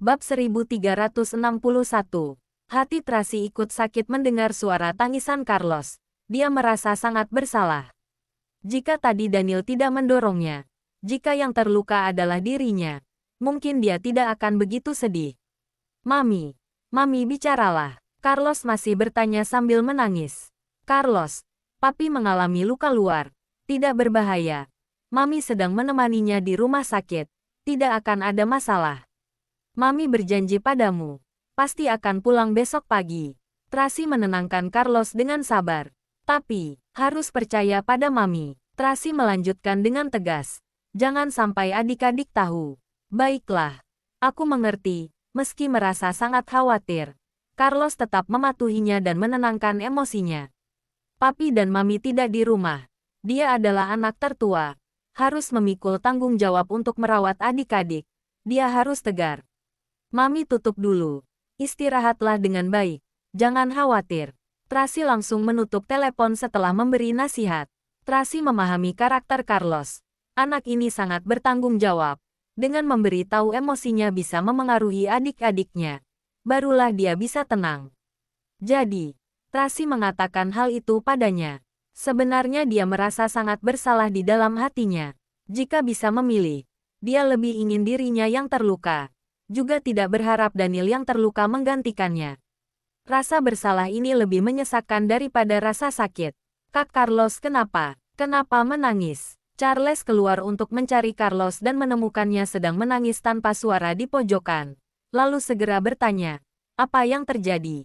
Bab 1361. Hati Tracy ikut sakit mendengar suara tangisan Carlos. Dia merasa sangat bersalah. Jika tadi Daniel tidak mendorongnya, jika yang terluka adalah dirinya, mungkin dia tidak akan begitu sedih. Mami, Mami bicaralah. Carlos masih bertanya sambil menangis. Carlos, Papi mengalami luka luar. Tidak berbahaya. Mami sedang menemaninya di rumah sakit. Tidak akan ada masalah. Mami berjanji padamu, pasti akan pulang besok pagi. Tracy menenangkan Carlos dengan sabar. Tapi, harus percaya pada Mami. Tracy melanjutkan dengan tegas. Jangan sampai adik-adik tahu. Baiklah, aku mengerti, meski merasa sangat khawatir. Carlos tetap mematuhinya dan menenangkan emosinya. Papi dan Mami tidak di rumah. Dia adalah anak tertua. Harus memikul tanggung jawab untuk merawat adik-adik. Dia harus tegar. Mami tutup dulu. Istirahatlah dengan baik. Jangan khawatir. Tracy langsung menutup telepon setelah memberi nasihat. Tracy memahami karakter Carlos. Anak ini sangat bertanggung jawab. Dengan memberi tahu emosinya bisa memengaruhi adik-adiknya. Barulah dia bisa tenang. Jadi, Tracy mengatakan hal itu padanya. Sebenarnya dia merasa sangat bersalah di dalam hatinya. Jika bisa memilih, dia lebih ingin dirinya yang terluka. Juga tidak berharap Daniel yang terluka menggantikannya. Rasa bersalah ini lebih menyesakkan daripada rasa sakit. Kak Carlos kenapa? Kenapa menangis? Charles keluar untuk mencari Carlos dan menemukannya sedang menangis tanpa suara di pojokan. Lalu segera bertanya, apa yang terjadi?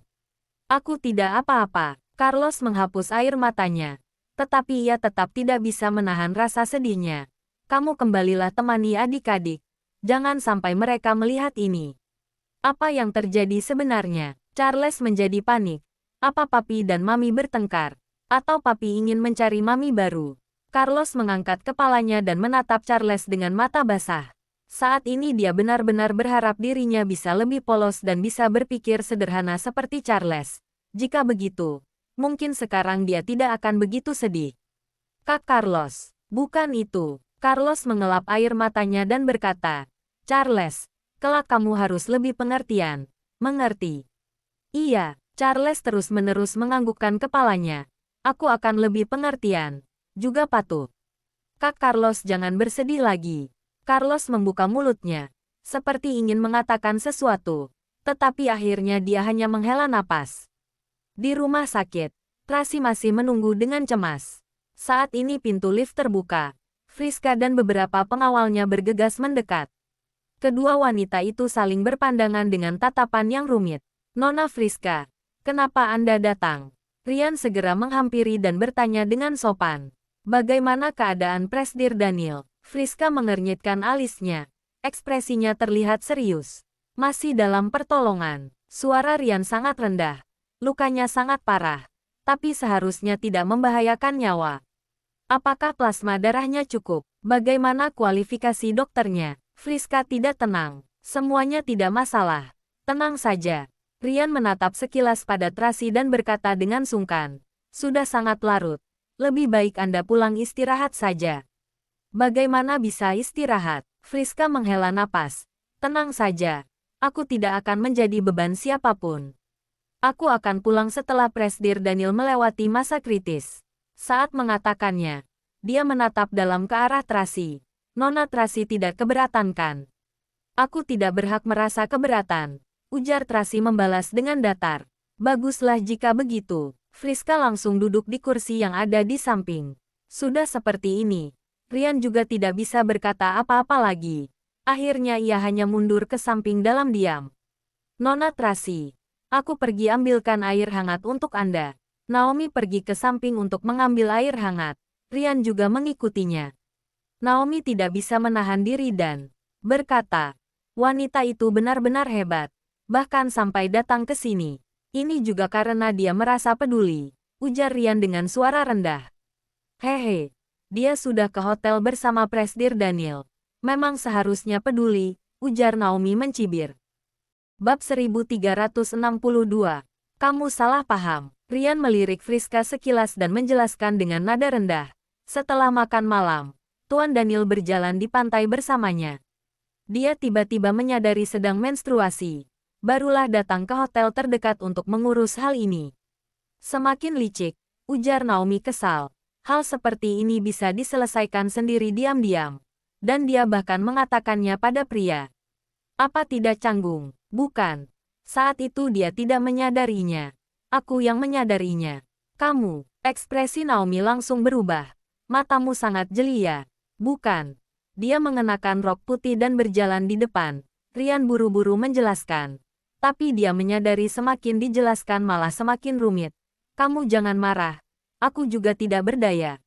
Aku tidak apa-apa. Carlos menghapus air matanya. Tetapi ia tetap tidak bisa menahan rasa sedihnya. Kamu kembalilah temani adik-adik. Jangan sampai mereka melihat ini. Apa yang terjadi sebenarnya? Charles menjadi panik. Apa Papi dan Mami bertengkar? Atau Papi ingin mencari Mami baru? Carlos mengangkat kepalanya dan menatap Charles dengan mata basah. Saat ini dia benar-benar berharap dirinya bisa lebih polos dan bisa berpikir sederhana seperti Charles. Jika begitu, mungkin sekarang dia tidak akan begitu sedih. Kak Carlos, bukan itu. Carlos mengelap air matanya dan berkata, Charles, kelak kamu harus lebih pengertian. Mengerti? Iya, Charles terus-menerus menganggukkan kepalanya. Aku akan lebih pengertian. Juga patuh. Kak Carlos jangan bersedih lagi. Carlos membuka mulutnya. Seperti ingin mengatakan sesuatu. Tetapi akhirnya dia hanya menghela napas. Di rumah sakit, Tracy masih menunggu dengan cemas. Saat ini pintu lift terbuka. Friska dan beberapa pengawalnya bergegas mendekat. Kedua wanita itu saling berpandangan dengan tatapan yang rumit. Nona Friska, kenapa Anda datang? Ryan segera menghampiri dan bertanya dengan sopan. Bagaimana keadaan Presdir Daniel? Friska mengernyitkan alisnya. Ekspresinya terlihat serius. Masih dalam pertolongan. Suara Ryan sangat rendah. Lukanya sangat parah. Tapi seharusnya tidak membahayakan nyawa. Apakah plasma darahnya cukup? Bagaimana kualifikasi dokternya? Friska tidak tenang. Semuanya tidak masalah. Tenang saja. Ryan menatap sekilas pada Tracy dan berkata dengan sungkan. Sudah sangat larut. Lebih baik Anda pulang istirahat saja. Bagaimana bisa istirahat? Friska menghela napas. Tenang saja. Aku tidak akan menjadi beban siapapun. Aku akan pulang setelah Presdir Daniel melewati masa kritis. Saat mengatakannya, dia menatap dalam ke arah Tracy. Nona Tracy tidak keberatan kan? Aku tidak berhak merasa keberatan. Ujar Tracy membalas dengan datar. Baguslah jika begitu. Friska langsung duduk di kursi yang ada di samping. Sudah seperti ini. Ryan juga tidak bisa berkata apa-apa lagi. Akhirnya ia hanya mundur ke samping dalam diam. Nona Tracy, aku pergi ambilkan air hangat untuk Anda. Naomi pergi ke samping untuk mengambil air hangat. Ryan juga mengikutinya. Naomi tidak bisa menahan diri dan berkata, wanita itu benar-benar hebat. Bahkan sampai datang ke sini. Ini juga karena dia merasa peduli. Ujar Ryan dengan suara rendah. Hehe, dia sudah ke hotel bersama Presdir Daniel. Memang seharusnya peduli, ujar Naomi mencibir. Bab 1362. Kamu salah paham. Ryan melirik Friska sekilas dan menjelaskan dengan nada rendah. Setelah makan malam, Tuan Daniel berjalan di pantai bersamanya. Dia tiba-tiba menyadari sedang menstruasi. Barulah datang ke hotel terdekat untuk mengurus hal ini. Semakin licik, ujar Naomi kesal. Hal seperti ini bisa diselesaikan sendiri diam-diam. Dan dia bahkan mengatakannya pada pria. Apa tidak canggung? Bukan. Saat itu dia tidak menyadarinya. Aku yang menyadarinya. Kamu. Ekspresi Naomi langsung berubah. Matamu sangat jeli ya. Bukan. Dia mengenakan rok putih dan berjalan di depan. Rian buru-buru menjelaskan. Tapi dia menyadari semakin dijelaskan malah semakin rumit. Kamu jangan marah. Aku juga tidak berdaya.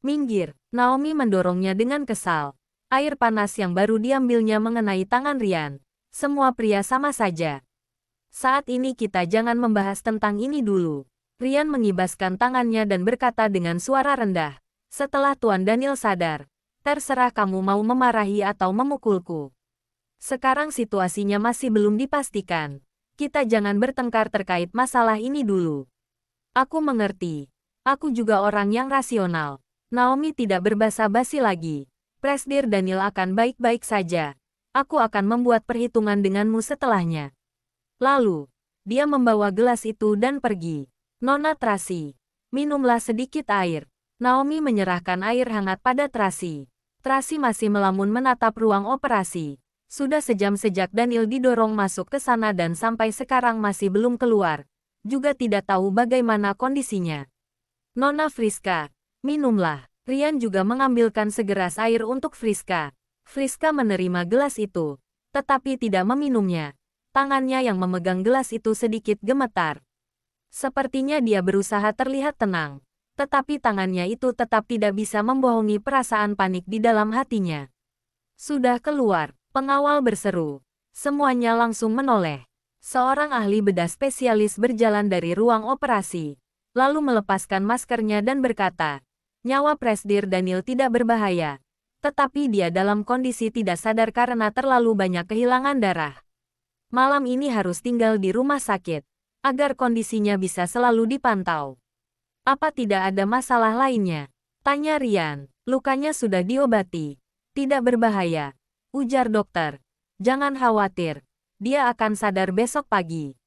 Minggir. Naomi mendorongnya dengan kesal. Air panas yang baru diambilnya mengenai tangan Rian. Semua pria sama saja. Saat ini kita jangan membahas tentang ini dulu. Rian mengibaskan tangannya dan berkata dengan suara rendah. Setelah Tuan Daniel sadar, terserah kamu mau memarahi atau memukulku. Sekarang situasinya masih belum dipastikan. Kita jangan bertengkar terkait masalah ini dulu. Aku mengerti. Aku juga orang yang rasional. Naomi tidak berbasa-basi lagi. Presdir Daniel akan baik-baik saja. Aku akan membuat perhitungan denganmu setelahnya. Lalu, dia membawa gelas itu dan pergi. Nona Tracy, minumlah sedikit air. Naomi menyerahkan air hangat pada Tracy. Tracy masih melamun menatap ruang operasi. Sudah sejam sejak Daniel didorong masuk ke sana dan sampai sekarang masih belum keluar. Juga tidak tahu bagaimana kondisinya. Nona Friska, minumlah. Rian juga mengambilkan segelas air untuk Friska. Friska menerima gelas itu, tetapi tidak meminumnya. Tangannya yang memegang gelas itu sedikit gemetar. Sepertinya dia berusaha terlihat tenang, tetapi tangannya itu tetap tidak bisa membohongi perasaan panik di dalam hatinya. Sudah keluar, pengawal berseru. Semuanya langsung menoleh. Seorang ahli bedah spesialis berjalan dari ruang operasi, lalu melepaskan maskernya dan berkata, nyawa Presdir Daniel tidak berbahaya, tetapi dia dalam kondisi tidak sadar karena terlalu banyak kehilangan darah. Malam ini harus tinggal di rumah sakit, agar kondisinya bisa selalu dipantau. Apa tidak ada masalah lainnya? Tanya Rian. Lukanya sudah diobati. Tidak berbahaya, ujar dokter. Jangan khawatir, dia akan sadar besok pagi.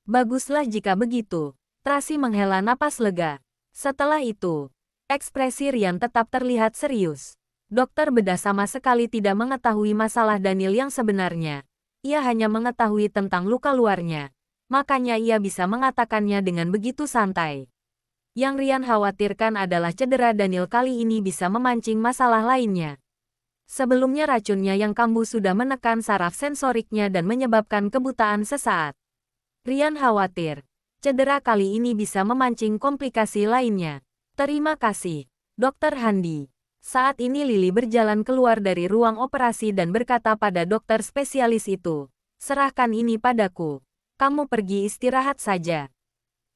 Baguslah jika begitu. Tracy menghela napas lega. Setelah itu, ekspresi Rian tetap terlihat serius. Dokter bedah sama sekali tidak mengetahui masalah Daniel yang sebenarnya. Ia hanya mengetahui tentang luka luarnya. Makanya ia bisa mengatakannya dengan begitu santai. Yang Rian khawatirkan adalah cedera Daniel kali ini bisa memancing masalah lainnya. Sebelumnya racunnya yang kambuh sudah menekan saraf sensoriknya dan menyebabkan kebutaan sesaat. Rian khawatir, cedera kali ini bisa memancing komplikasi lainnya. Terima kasih, Dr. Handi. Saat ini Lily berjalan keluar dari ruang operasi dan berkata pada dokter spesialis itu, serahkan ini padaku. Kamu pergi istirahat saja.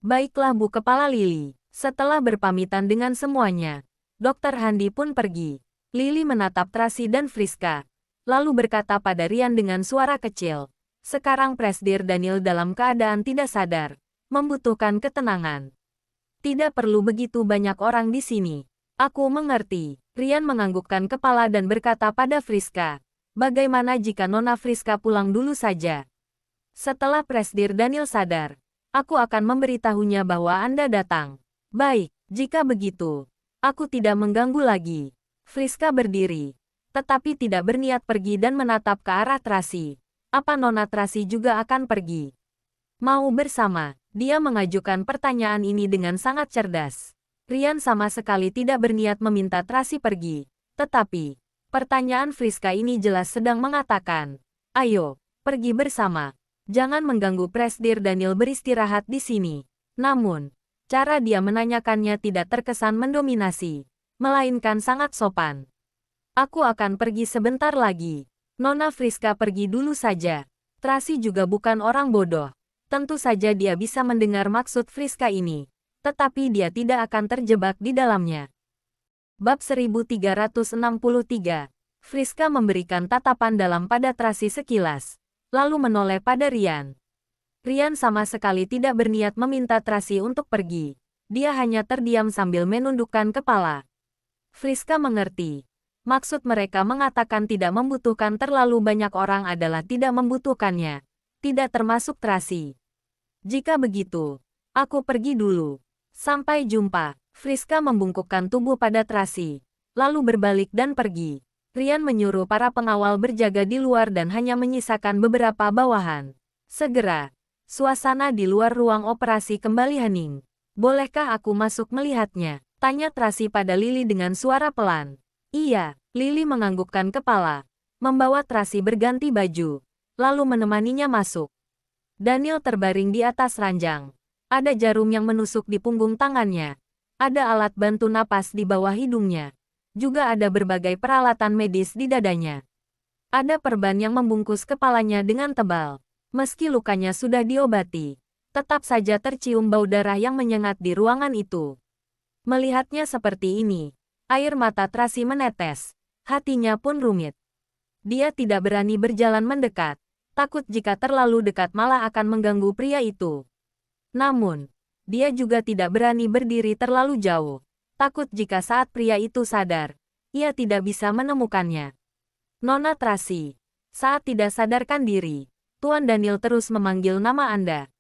Baiklah Bu Kepala Lily. Setelah berpamitan dengan semuanya, Dr. Handi pun pergi. Lily menatap Tracy dan Friska, lalu berkata pada Rian dengan suara kecil, sekarang Presdir Daniel dalam keadaan tidak sadar, membutuhkan ketenangan. Tidak perlu begitu banyak orang di sini. Aku mengerti. Rian menganggukkan kepala dan berkata pada Friska, bagaimana jika Nona Friska pulang dulu saja? Setelah Presdir Daniel sadar, aku akan memberitahunya bahwa Anda datang. Baik, jika begitu, aku tidak mengganggu lagi. Friska berdiri, tetapi tidak berniat pergi dan menatap ke arah Tracy. Apa Nona Tracy juga akan pergi? Mau bersama? Dia mengajukan pertanyaan ini dengan sangat cerdas. Rian sama sekali tidak berniat meminta Tracy pergi. Tetapi, pertanyaan Friska ini jelas sedang mengatakan, ayo, pergi bersama. Jangan mengganggu Presdir Daniel beristirahat di sini. Namun, cara dia menanyakannya tidak terkesan mendominasi, melainkan sangat sopan. Aku akan pergi sebentar lagi. Nona Friska pergi dulu saja. Tracy juga bukan orang bodoh. Tentu saja dia bisa mendengar maksud Friska ini, tetapi dia tidak akan terjebak di dalamnya. Bab 1363. Friska memberikan tatapan dalam pada Tracy sekilas, lalu menoleh pada Rian. Rian sama sekali tidak berniat meminta Tracy untuk pergi. Dia hanya terdiam sambil menundukkan kepala. Friska mengerti. Maksud mereka mengatakan tidak membutuhkan terlalu banyak orang adalah tidak membutuhkannya. Tidak termasuk Tracy. Jika begitu, aku pergi dulu. Sampai jumpa. Friska membungkukkan tubuh pada Tracy, lalu berbalik dan pergi. Rian menyuruh para pengawal berjaga di luar dan hanya menyisakan beberapa bawahan. Segera, suasana di luar ruang operasi kembali hening. Bolehkah aku masuk melihatnya? Tanya Tracy pada Lily dengan suara pelan. Iya, Lily menganggukkan kepala, membawa Tracy berganti baju, lalu menemaninya masuk. Daniel terbaring di atas ranjang. Ada jarum yang menusuk di punggung tangannya. Ada alat bantu napas di bawah hidungnya. Juga ada berbagai peralatan medis di dadanya. Ada perban yang membungkus kepalanya dengan tebal. Meski lukanya sudah diobati, tetap saja tercium bau darah yang menyengat di ruangan itu. Melihatnya seperti ini, air mata Tracy menetes. Hatinya pun rumit. Dia tidak berani berjalan mendekat. Takut jika terlalu dekat malah akan mengganggu pria itu. Namun, dia juga tidak berani berdiri terlalu jauh. Takut jika saat pria itu sadar, ia tidak bisa menemukannya. Nona Tracy, saat tidak sadarkan diri, Tuan Daniel terus memanggil nama Anda.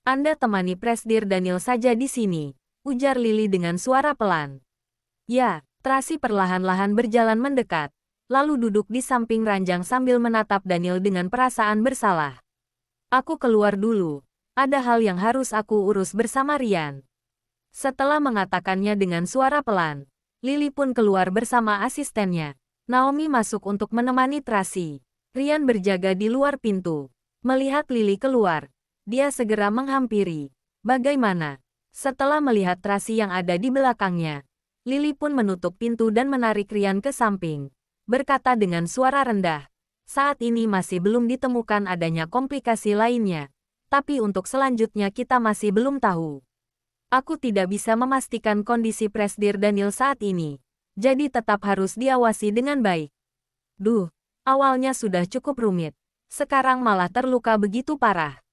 Anda temani Presdir Daniel saja di sini, ujar Lily dengan suara pelan. Ya, Tracy perlahan-lahan berjalan mendekat, lalu duduk di samping ranjang sambil menatap Daniel dengan perasaan bersalah. Aku keluar dulu. Ada hal yang harus aku urus bersama Rian. Setelah mengatakannya dengan suara pelan, Lily pun keluar bersama asistennya. Naomi masuk untuk menemani Tracy. Rian berjaga di luar pintu. Melihat Lily keluar, dia segera menghampiri. Bagaimana? Setelah melihat Tracy yang ada di belakangnya, Lily pun menutup pintu dan menarik Rian ke samping. Berkata dengan suara rendah, saat ini masih belum ditemukan adanya komplikasi lainnya. Tapi untuk selanjutnya kita masih belum tahu. Aku tidak bisa memastikan kondisi Presdir Daniel saat ini, jadi tetap harus diawasi dengan baik. Duh, awalnya sudah cukup rumit, sekarang malah terluka begitu parah.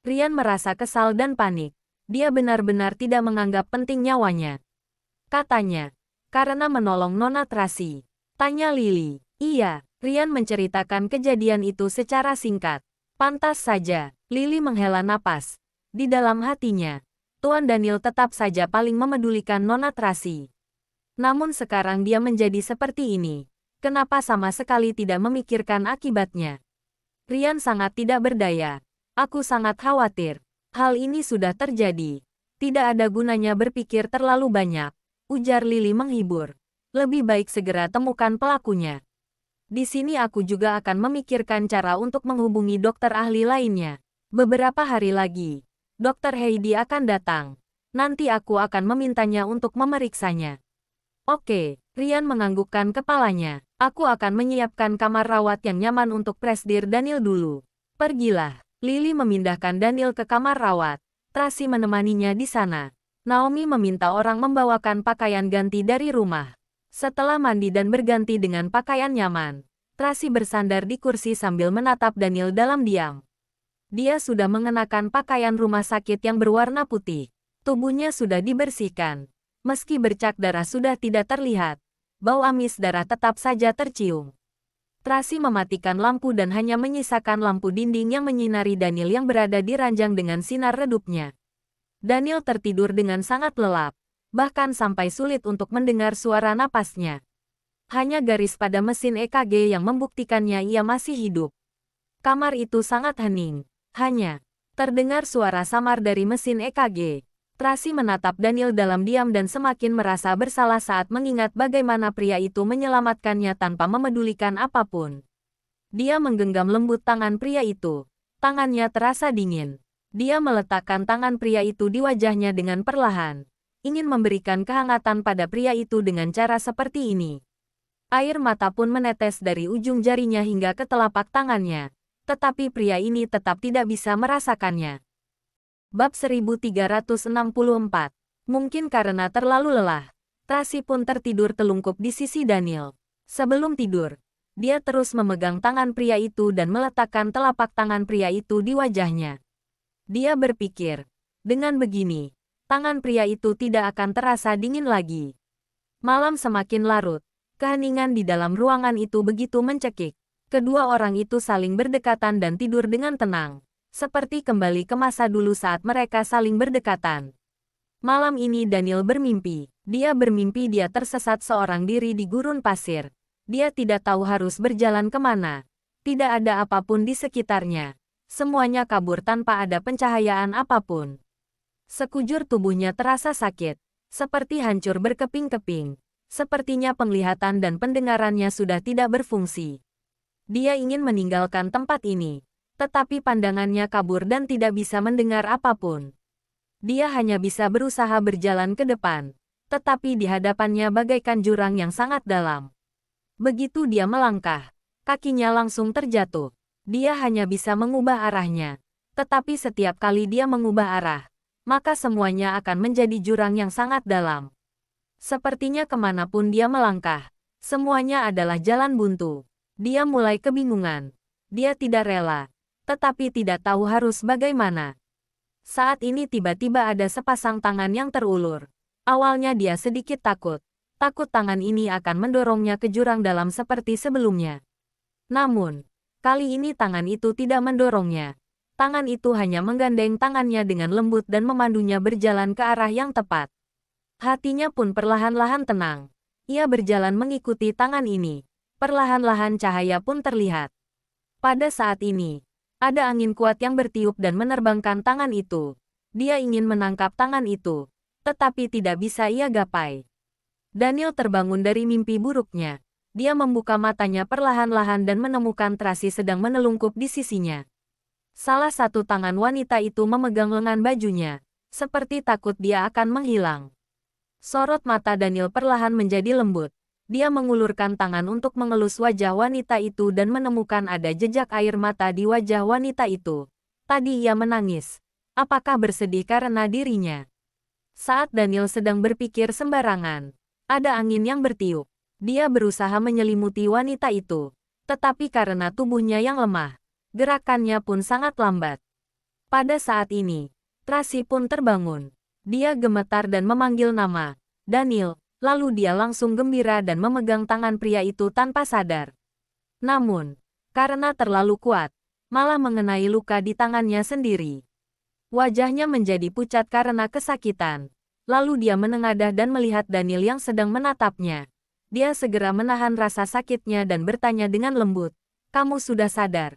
Rian merasa kesal dan panik. Dia benar-benar tidak menganggap penting nyawanya. Katanya, karena menolong Nona Tracy. Tanya Lily. Iya, Rian menceritakan kejadian itu secara singkat. Pantas saja, Lily menghela napas. Di dalam hatinya, Tuan Daniel tetap saja paling memedulikan Nona Tracy. Namun sekarang dia menjadi seperti ini. Kenapa sama sekali tidak memikirkan akibatnya? Rian sangat tidak berdaya. Aku sangat khawatir. Hal ini sudah terjadi. Tidak ada gunanya berpikir terlalu banyak, ujar Lily menghibur. Lebih baik segera temukan pelakunya. Di sini aku juga akan memikirkan cara untuk menghubungi dokter ahli lainnya. Beberapa hari lagi, Dokter Heidi akan datang. Nanti aku akan memintanya untuk memeriksanya. Oke, Rian menganggukkan kepalanya. Aku akan menyiapkan kamar rawat yang nyaman untuk Presdir Daniel dulu. Pergilah. Lily memindahkan Daniel ke kamar rawat. Tracy menemaninya di sana. Naomi meminta orang membawakan pakaian ganti dari rumah. Setelah mandi dan berganti dengan pakaian nyaman, Tracy bersandar di kursi sambil menatap Daniel dalam diam. Dia sudah mengenakan pakaian rumah sakit yang berwarna putih. Tubuhnya sudah dibersihkan. Meski bercak darah sudah tidak terlihat, bau amis darah tetap saja tercium. Tracy mematikan lampu dan hanya menyisakan lampu dinding yang menyinari Daniel yang berada di ranjang dengan sinar redupnya. Daniel tertidur dengan sangat lelap, bahkan sampai sulit untuk mendengar suara napasnya. Hanya garis pada mesin EKG yang membuktikannya ia masih hidup. Kamar itu sangat hening. Hanya terdengar suara samar dari mesin EKG. Tracy menatap Daniel dalam diam dan semakin merasa bersalah saat mengingat bagaimana pria itu menyelamatkannya tanpa memedulikan apapun. Dia menggenggam lembut tangan pria itu. Tangannya terasa dingin. Dia meletakkan tangan pria itu di wajahnya dengan perlahan, ingin memberikan kehangatan pada pria itu dengan cara seperti ini. Air mata pun menetes dari ujung jarinya hingga ke telapak tangannya. Tetapi pria ini tetap tidak bisa merasakannya. Bab 1364. Mungkin karena terlalu lelah, Tracy pun tertidur telungkup di sisi Daniel. Sebelum tidur, dia terus memegang tangan pria itu dan meletakkan telapak tangan pria itu di wajahnya. Dia berpikir, dengan begini, tangan pria itu tidak akan terasa dingin lagi. Malam semakin larut. Keheningan di dalam ruangan itu begitu mencekik. Kedua orang itu saling berdekatan dan tidur dengan tenang. Seperti kembali ke masa dulu saat mereka saling berdekatan. Malam ini Daniel bermimpi. Dia bermimpi dia tersesat seorang diri di gurun pasir. Dia tidak tahu harus berjalan kemana. Tidak ada apapun di sekitarnya. Semuanya kabur tanpa ada pencahayaan apapun. Sekujur tubuhnya terasa sakit. Seperti hancur berkeping-keping. Sepertinya penglihatan dan pendengarannya sudah tidak berfungsi. Dia ingin meninggalkan tempat ini, tetapi pandangannya kabur dan tidak bisa mendengar apapun. Dia hanya bisa berusaha berjalan ke depan, tetapi di hadapannya bagaikan jurang yang sangat dalam. Begitu dia melangkah, kakinya langsung terjatuh. Dia hanya bisa mengubah arahnya, tetapi setiap kali dia mengubah arah, maka semuanya akan menjadi jurang yang sangat dalam. Sepertinya kemanapun dia melangkah, semuanya adalah jalan buntu. Dia mulai kebingungan. Dia tidak rela, tetapi tidak tahu harus bagaimana. Saat ini tiba-tiba ada sepasang tangan yang terulur. Awalnya dia sedikit takut. Takut tangan ini akan mendorongnya ke jurang dalam seperti sebelumnya. Namun, kali ini tangan itu tidak mendorongnya. Tangan itu hanya menggandeng tangannya dengan lembut dan memandunya berjalan ke arah yang tepat. Hatinya pun perlahan-lahan tenang. Ia berjalan mengikuti tangan ini. Perlahan-lahan cahaya pun terlihat. Pada saat ini, ada angin kuat yang bertiup dan menerbangkan tangan itu. Dia ingin menangkap tangan itu, tetapi tidak bisa ia gapai. Daniel terbangun dari mimpi buruknya. Dia membuka matanya perlahan-lahan dan menemukan Tracy sedang menelungkup di sisinya. Salah satu tangan wanita itu memegang lengan bajunya, seperti takut dia akan menghilang. Sorot mata Daniel perlahan menjadi lembut. Dia mengulurkan tangan untuk mengelus wajah wanita itu dan menemukan ada jejak air mata di wajah wanita itu. Tadi ia menangis. Apakah bersedih karena dirinya? Saat Daniel sedang berpikir sembarangan, ada angin yang bertiup. Dia berusaha menyelimuti wanita itu. Tetapi karena tubuhnya yang lemah, gerakannya pun sangat lambat. Pada saat ini, Tracy pun terbangun. Dia gemetar dan memanggil nama Daniel, lalu dia langsung gembira dan memegang tangan pria itu tanpa sadar. Namun, karena terlalu kuat, malah mengenai luka di tangannya sendiri. Wajahnya menjadi pucat karena kesakitan. Lalu dia menengadah dan melihat Daniel yang sedang menatapnya. Dia segera menahan rasa sakitnya dan bertanya dengan lembut, "Kamu sudah sadar?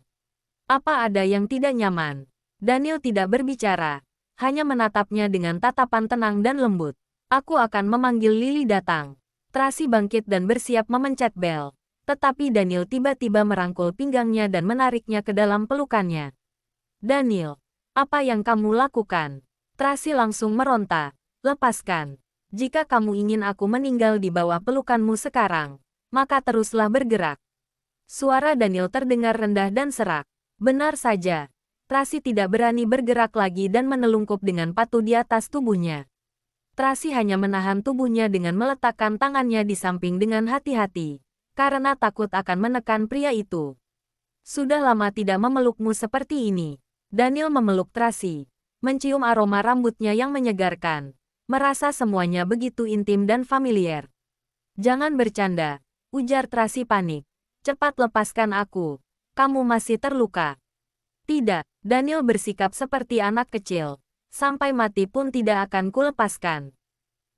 Apa ada yang tidak nyaman?" Daniel tidak berbicara. Hanya menatapnya dengan tatapan tenang dan lembut. "Aku akan memanggil Lily datang." Tracy bangkit dan bersiap memencet bel. Tetapi Daniel tiba-tiba merangkul pinggangnya dan menariknya ke dalam pelukannya. "Daniel, apa yang kamu lakukan?" Tracy langsung meronta. "Lepaskan. Jika kamu ingin aku meninggal di bawah pelukanmu sekarang, maka teruslah bergerak." Suara Daniel terdengar rendah dan serak. Benar saja. Tracy tidak berani bergerak lagi dan menelungkup dengan patuh di atas tubuhnya. Tracy hanya menahan tubuhnya dengan meletakkan tangannya di samping dengan hati-hati, karena takut akan menekan pria itu. "Sudah lama tidak memelukmu seperti ini." Daniel memeluk Tracy, mencium aroma rambutnya yang menyegarkan, merasa semuanya begitu intim dan familiar. "Jangan bercanda," ujar Tracy panik. "Cepat lepaskan aku. Kamu masih terluka." "Tidak," Daniel bersikap seperti anak kecil. "Sampai mati pun tidak akan kulepaskan."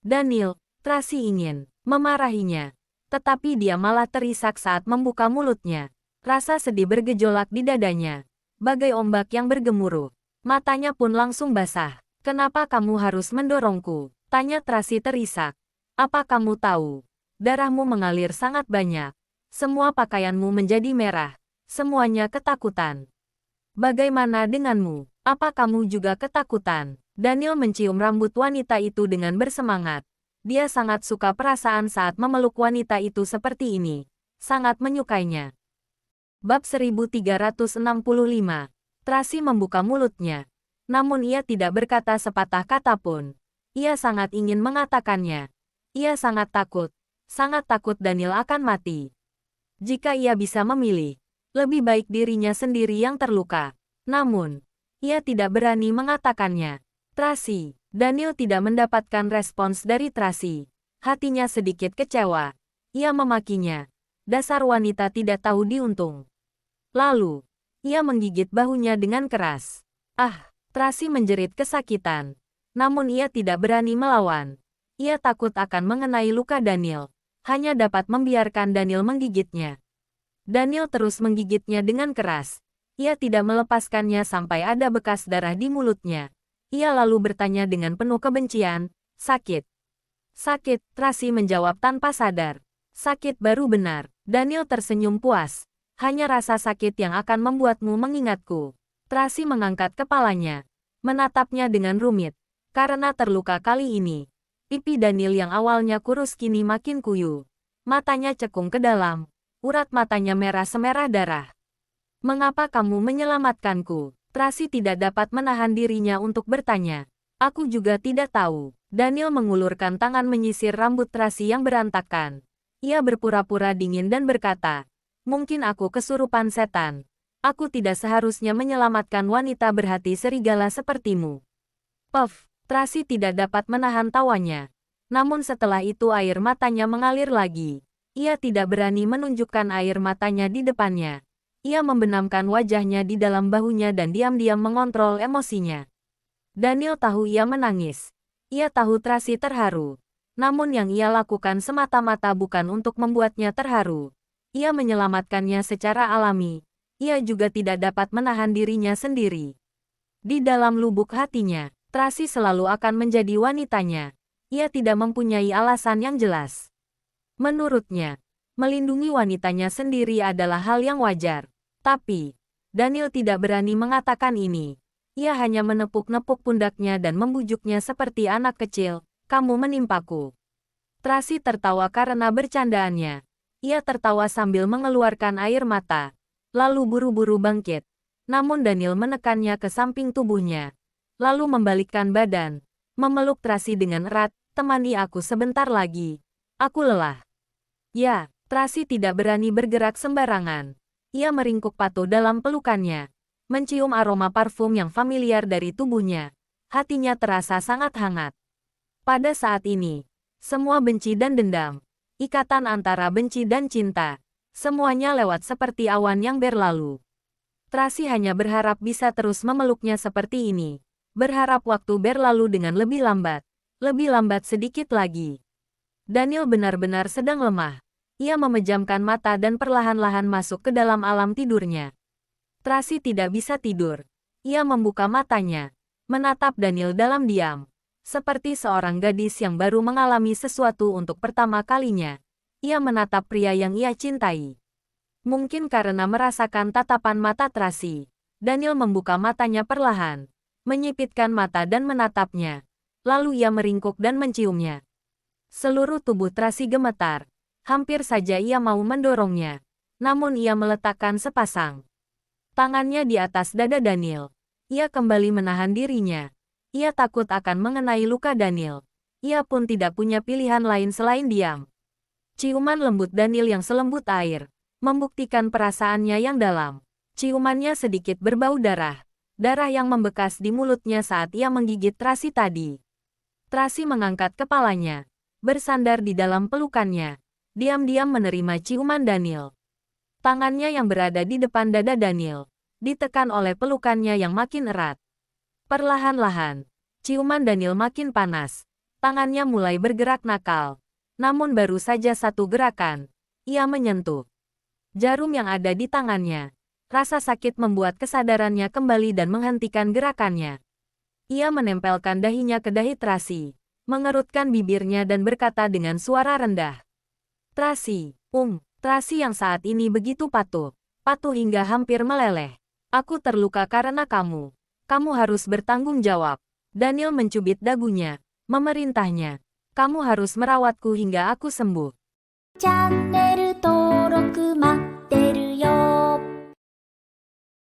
"Daniel," Tracy ingin memarahinya. Tetapi dia malah terisak saat membuka mulutnya. Rasa sedih bergejolak di dadanya. Bagai ombak yang bergemuruh. Matanya pun langsung basah. "Kenapa kamu harus mendorongku?" tanya Tracy terisak. "Apa kamu tahu? Darahmu mengalir sangat banyak. Semua pakaianmu menjadi merah. Semuanya ketakutan. Bagaimana denganmu? Apa kamu juga ketakutan?" Daniel mencium rambut wanita itu dengan bersemangat. Dia sangat suka perasaan saat memeluk wanita itu seperti ini. Sangat menyukainya. Bab 1365. Tracy membuka mulutnya. Namun ia tidak berkata sepatah kata pun. Ia sangat ingin mengatakannya. Ia sangat takut Daniel akan mati. Jika ia bisa memilih, lebih baik dirinya sendiri yang terluka. Namun, ia tidak berani mengatakannya. "Tracy." Daniel tidak mendapatkan respons dari Tracy. Hatinya sedikit kecewa. Ia memakinya. Dasar wanita tidak tahu diuntung. Lalu, ia menggigit bahunya dengan keras. Ah, Tracy menjerit kesakitan. Namun ia tidak berani melawan. Ia takut akan mengenai luka Daniel. Hanya dapat membiarkan Daniel menggigitnya. Daniel terus menggigitnya dengan keras. Ia tidak melepaskannya sampai ada bekas darah di mulutnya. Ia lalu bertanya dengan penuh kebencian, "Sakit?" "Sakit," Tracy menjawab tanpa sadar. "Sakit baru benar." Daniel tersenyum puas. "Hanya rasa sakit yang akan membuatmu mengingatku." Tracy mengangkat kepalanya, menatapnya dengan rumit. Karena terluka kali ini, pipi Daniel yang awalnya kurus kini makin kuyu. Matanya cekung ke dalam. Urat matanya merah semerah darah. "Mengapa kamu menyelamatkanku?" Tracy tidak dapat menahan dirinya untuk bertanya. "Aku juga tidak tahu." Daniel mengulurkan tangan menyisir rambut Tracy yang berantakan. Ia berpura-pura dingin dan berkata, "Mungkin aku kesurupan setan. Aku tidak seharusnya menyelamatkan wanita berhati serigala sepertimu." Puff, Tracy tidak dapat menahan tawanya. Namun setelah itu air matanya mengalir lagi. Ia tidak berani menunjukkan air matanya di depannya. Ia membenamkan wajahnya di dalam bahunya dan diam-diam mengontrol emosinya. Daniel tahu ia menangis. Ia tahu Tracy terharu. Namun yang ia lakukan semata-mata bukan untuk membuatnya terharu. Ia menyelamatkannya secara alami. Ia juga tidak dapat menahan dirinya sendiri. Di dalam lubuk hatinya, Tracy selalu akan menjadi wanitanya. Ia tidak mempunyai alasan yang jelas. Menurutnya, melindungi wanitanya sendiri adalah hal yang wajar. Tapi, Daniel tidak berani mengatakan ini. Ia hanya menepuk-nepuk pundaknya dan membujuknya seperti anak kecil. "Kamu menimpaku." Tracy tertawa karena bercandaannya. Ia tertawa sambil mengeluarkan air mata. Lalu buru-buru bangkit. Namun Daniel menekannya ke samping tubuhnya. Lalu membalikkan badan. Memeluk Tracy dengan erat. "Temani aku sebentar lagi. Aku lelah." Ya, Tracy tidak berani bergerak sembarangan. Ia meringkuk patuh dalam pelukannya. Mencium aroma parfum yang familiar dari tubuhnya. Hatinya terasa sangat hangat. Pada saat ini, semua benci dan dendam, ikatan antara benci dan cinta, semuanya lewat seperti awan yang berlalu. Tracy hanya berharap bisa terus memeluknya seperti ini. Berharap waktu berlalu dengan lebih lambat sedikit lagi. Daniel benar-benar sedang lemah. Ia memejamkan mata dan perlahan-lahan masuk ke dalam alam tidurnya. Tracy tidak bisa tidur. Ia membuka matanya, menatap Daniel dalam diam. Seperti seorang gadis yang baru mengalami sesuatu untuk pertama kalinya. Ia menatap pria yang ia cintai. Mungkin karena merasakan tatapan mata Tracy, Daniel membuka matanya perlahan, menyipitkan mata dan menatapnya. Lalu ia meringkuk dan menciumnya. Seluruh tubuh Tracy gemetar. Hampir saja ia mau mendorongnya. Namun ia meletakkan sepasang tangannya di atas dada Daniel. Ia kembali menahan dirinya. Ia takut akan mengenai luka Daniel. Ia pun tidak punya pilihan lain selain diam. Ciuman lembut Daniel yang selembut air membuktikan perasaannya yang dalam. Ciumannya sedikit berbau darah. Darah yang membekas di mulutnya saat ia menggigit Tracy tadi. Tracy mengangkat kepalanya, bersandar di dalam pelukannya. Diam-diam menerima ciuman Daniel. Tangannya yang berada di depan dada Daniel, ditekan oleh pelukannya yang makin erat. Perlahan-lahan, ciuman Daniel makin panas. Tangannya mulai bergerak nakal. Namun baru saja satu gerakan, ia menyentuh jarum yang ada di tangannya. Rasa sakit membuat kesadarannya kembali dan menghentikan gerakannya. Ia menempelkan dahinya ke dahi Tracy, mengerutkan bibirnya dan berkata dengan suara rendah, "Tracy, Tracy yang saat ini begitu patuh hingga hampir meleleh. Aku terluka karena kamu. Kamu harus bertanggung jawab." Daniel mencubit dagunya, memerintahnya, "Kamu harus merawatku hingga aku sembuh."